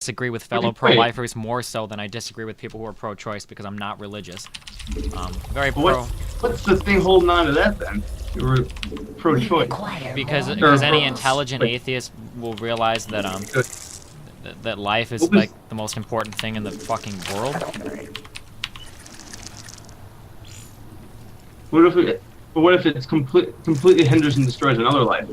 disagree with fellow pro-lifers more so than I disagree with people who are pro-choice because I'm not religious. Very pro. What's the thing holding on to that then? You were pro-choice. Because any intelligent atheist will realize that that life is like the most important thing in the fucking world. What if it's completely hinders and destroys another life?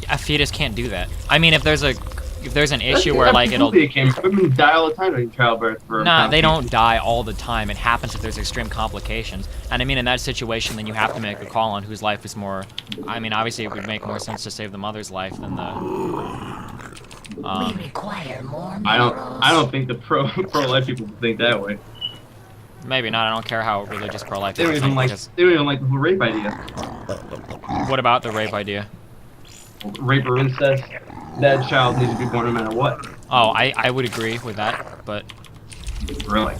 A fetus can't do that. I mean, if there's an issue where like women die all the time during childbirth. Nah, they don't die all the time. It happens if there's extreme complications. And I mean, in that situation, then you have to make a call on whose life is more. I mean, obviously, it would make more sense to save the mother's life than the. We require more I don't think the pro-life people think that way. Maybe not. I don't care how religious pro-life people think. They don't even like the whole rape idea. What about the rape idea? Rape or incest, that child needs to be born no matter what. Oh, I would agree with that, but... Really?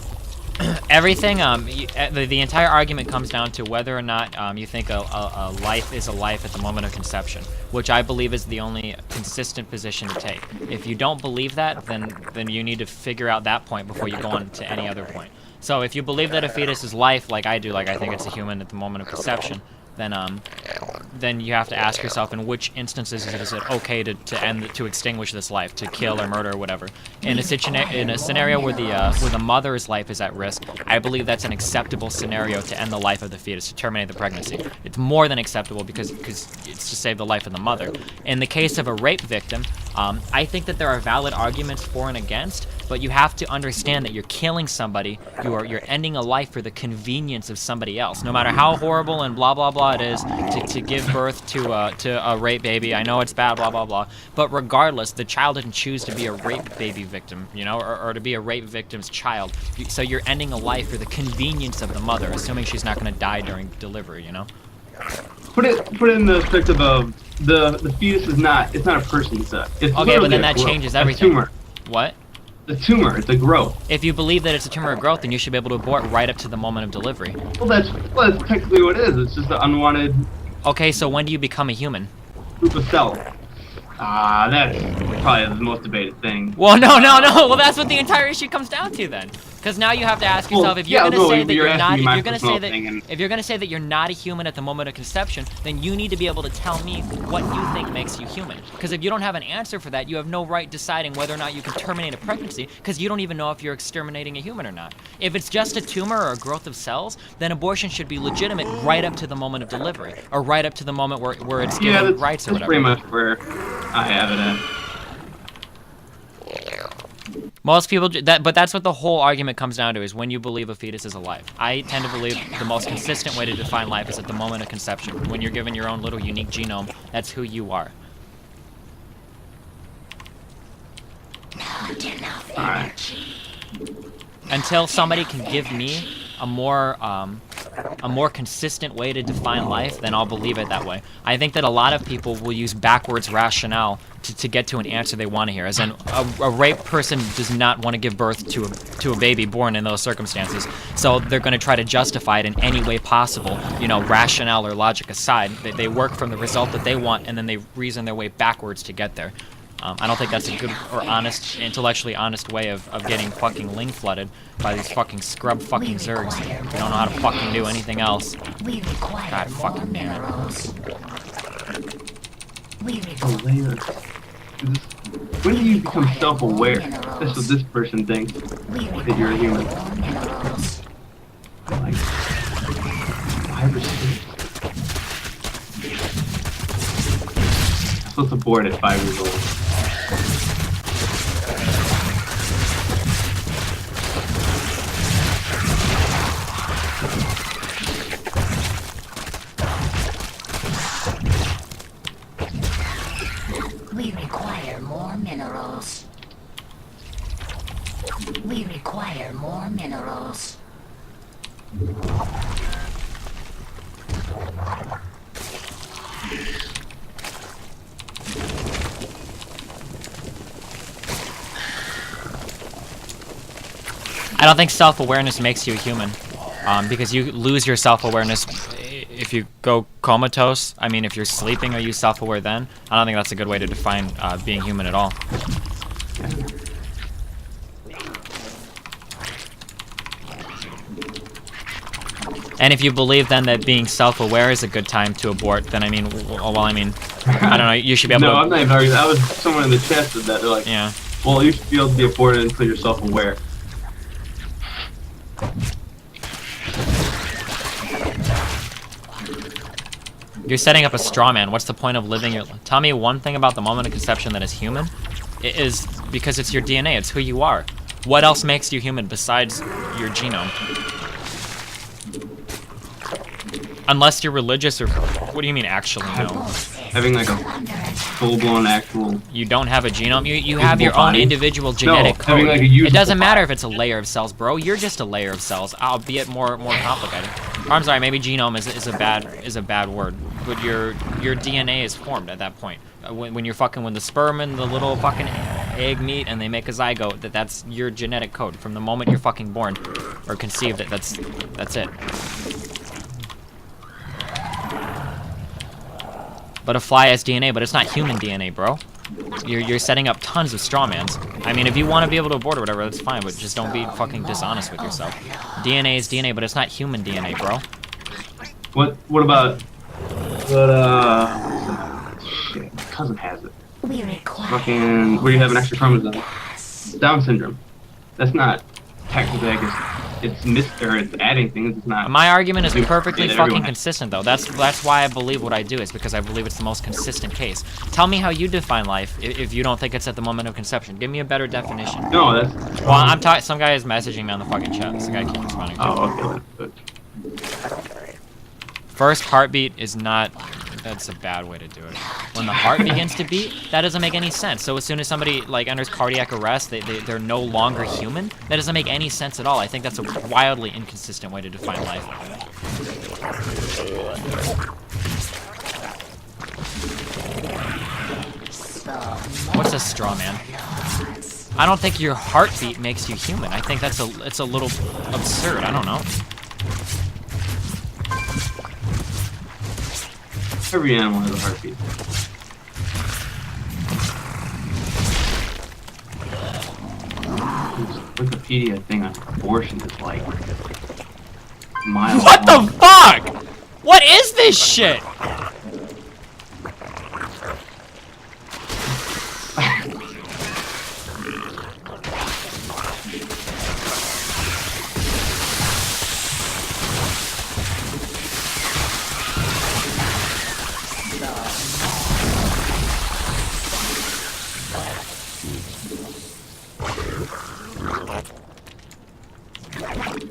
Everything, the entire argument comes down to whether or not you think a life is a life at the moment of conception, which I believe is the only consistent position to take. If you don't believe that, then you need to figure out that point before you go on to any other point. So if you believe that a fetus is life, like I do, like I think it's a human at the moment of conception, then you have to ask yourself in which instances is it okay to extinguish this life, to kill or murder or whatever. In a scenario where the mother's life is at risk, I believe that's an acceptable scenario to end the life of the fetus, to terminate the pregnancy. It's more than acceptable because it's to save the life of the mother. In the case of a rape victim, I think that there are valid arguments for and against, but you have to understand that you're killing somebody, you're ending a life for the convenience of somebody else. No matter how horrible and blah blah blah it is to give birth to a rape baby, I know it's bad, blah blah blah, but regardless, the child didn't choose to be a rape baby victim, you know, or to be a rape victim's child. So you're ending a life for the convenience of the mother, assuming she's not going to die during delivery, you know. Put it in the perspective of the fetus is not a person set. It's okay, but then that changes everything. A tumor. What? The tumor, it's a growth. If you believe that it's a tumor or growth, then you should be able to abort right up to the moment of delivery. Well, that's technically what it is. It's just an unwanted... Okay, so when do you become a human? Group of cells. That's probably the most debated thing. Well, no. Well, that's what the entire issue comes down to then. Because now you have to ask yourself, if you're going to say that you're not, if you're going to say that you're not a human at the moment of conception, then you need to be able to tell me what you think makes you human. Because if you don't have an answer for that, you have no right deciding whether or not you can terminate a pregnancy, because you don't even know if you're exterminating a human or not. If it's just a tumor or a growth of cells, then abortion should be legitimate right up to the moment of delivery, or right up to the moment where it's given rights or whatever. Pretty much where I have it at. Most people, but that's what the whole argument comes down to, is when you believe a fetus is alive. I tend to believe the most consistent way to define life is at the moment of conception. When you're given your own little unique genome, that's who you are. Not enough energy. Until somebody can give me a more consistent way to define life, then I'll believe it that way. I think that a lot of people will use backwards rationale to get to an answer they want to hear. As in, a rape person does not want to give birth to a baby born in those circumstances, so they're going to try to justify it in any way possible, you know, rationale or logic aside. They work from the result that they want, and then they reason their way backwards to get there. I don't think that's a good or honest, intellectually honest way of getting fucking ling flooded by these fucking scrub fucking zergs who don't know how to fucking do anything else. God fucking damn it. When do you become self-aware? That's what this person thinks, that you're a human. Like 5 or 6. I'm supposed to board at 5 years old. We require more minerals. We require more minerals. I don't think self-awareness makes you a human, because you lose your self-awareness if you go comatose. I mean, if you're sleeping, are you self-aware then? I don't think that's a good way to define being human at all. And if you believe then that being self-aware is a good time to abort, then I mean, I don't know, you should be able No, to... I'm not even arguing. That was someone in the chat said that. They're like, Yeah. well, you should be able to be aborted until you're self-aware. You're setting up a straw man. What's the point of living your... Tell me one thing about the moment of conception that is human. It is because it's your DNA. It's who you are. What else makes you human besides your genome? Unless you're religious or... What do you mean actually no? Having like a full-blown actual... You don't have a genome? You have your own individual genetic code. having like a It usable doesn't matter body. if it's a layer of cells, bro. You're just a layer of cells, albeit more complicated. Or I'm sorry, maybe genome is a bad word, but your DNA is formed at that point. When you're fucking with the sperm and the little fucking egg meet and they make a zygote, that's your genetic code from the moment you're fucking born or conceived. That's it. But a fly has DNA, but it's not human DNA, bro. You're setting up tons of strawmans. I mean, if you want to be able to abort or whatever, that's fine, but just don't be fucking dishonest with yourself. DNA is DNA, but it's not human DNA, bro. What about... shit, my cousin has it. We require Fucking... Where you have an extra chromosome. Down syndrome. That's not technically, I guess, it's adding things, it's not... My argument is perfectly Yeah, fucking everyone has- consistent, though. That's why I believe what I do, is because I believe it's the most consistent case. Tell me how you define life if you don't think it's at the moment of conception. Give me a better definition. No, that's... Well, I'm talking. Some guy is messaging me on the fucking chat. This guy keeps responding. Oh, okay, good. First heartbeat is not... That's a bad way to do it. When the heart begins to beat, that doesn't make any sense. So as soon as somebody like enters cardiac arrest, they're no longer human? That doesn't make any sense at all. I think that's a wildly inconsistent way to define life. What's a straw man? I don't think your heartbeat makes you human. I think it's a little absurd. I don't know. Every animal has a heartbeat. This Wikipedia thing on abortion is like miles What long. the fuck? What is this shit?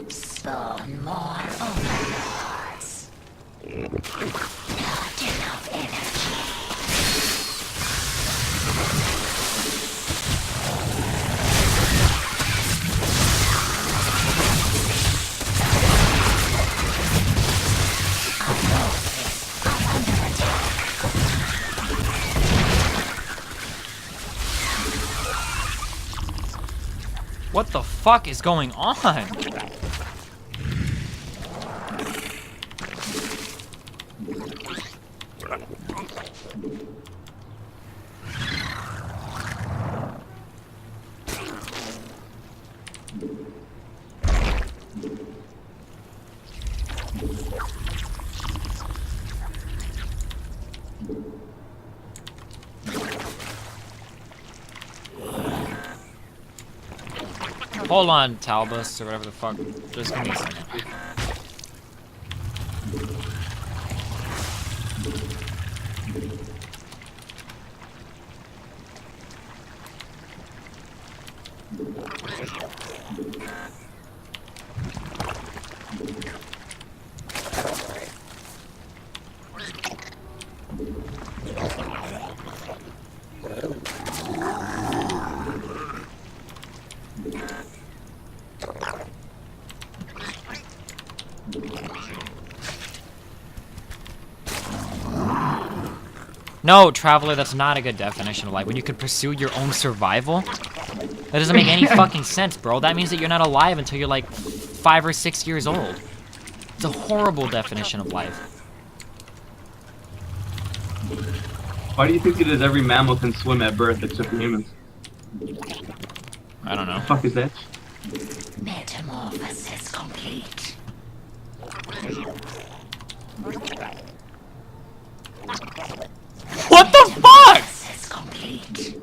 spawn more overlords. Not enough energy. What the fuck is going on? Hold on, Talbus, or whatever the fuck. Just give me a second. No, Traveler, that's not a good definition of life. When you can pursue your own survival? That doesn't make any fucking sense, bro. That means that you're not alive until you're like 5 or 6 years old. It's a horrible definition of life. Why do you think it is every mammal can swim at birth except for humans? I don't know. The fuck is that? Metamorphosis complete. What the fuck? Metamorphosis complete.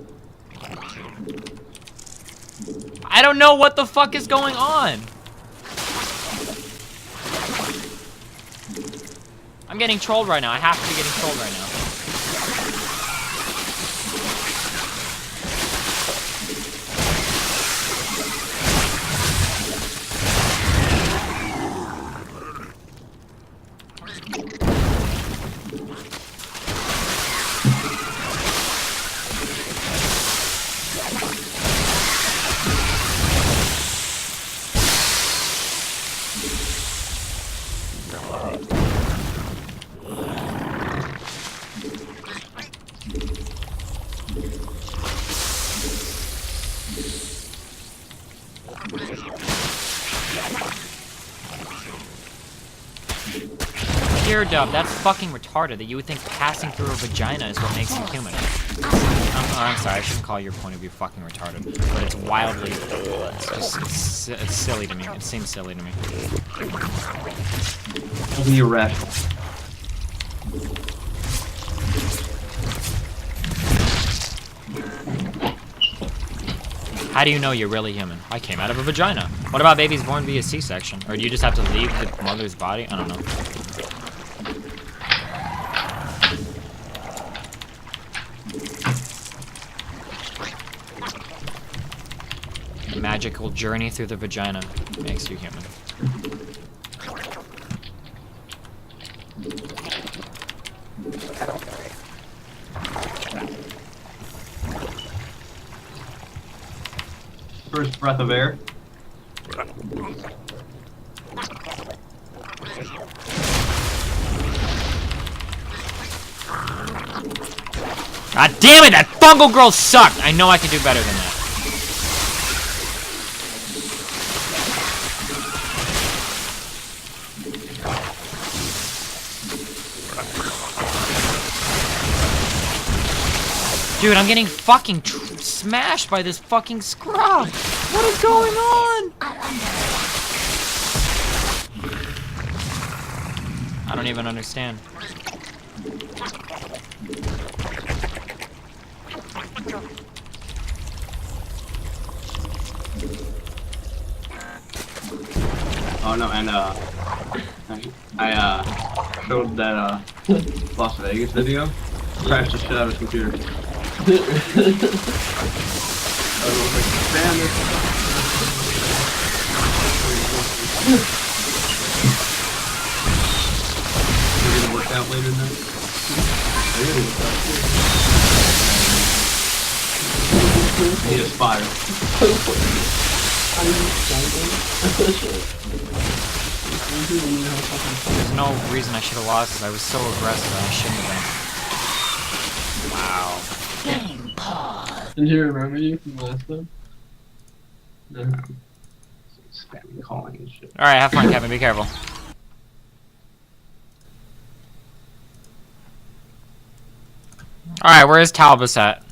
I don't know what the fuck is going on. I'm getting trolled right now. I have to be getting trolled right now. Dub, that's fucking retarded that you would think passing through a vagina is what makes you human. I'm sorry, I shouldn't call your point of view fucking retarded, but it's wildly, it's silly to me. It seems silly to me. It'll be irrational. How do you know you're really human? I came out of a vagina. What about babies born via C-section? Or do you just have to leave the mother's body? I don't know. A magical journey through the vagina makes you human. First breath of air. God damn it! That fungal girl sucked! I know I can do better than that. Dude, I'm getting fucking smashed by this fucking scrub! What is going on? I don't even understand. Oh no, and I showed that Las Vegas video. Crashed the shit out of his computer. I was like, damn it. You're gonna work out later tonight? I gotta work out too. I need a spotter. There's no reason I should have lost because I was so aggressive and I shouldn't have been. Wow. Game pause. Did he remember you from last time? No. Spamming calling and shit. Alright, have fun, Kevin. Be careful. Alright, where is Talbus at?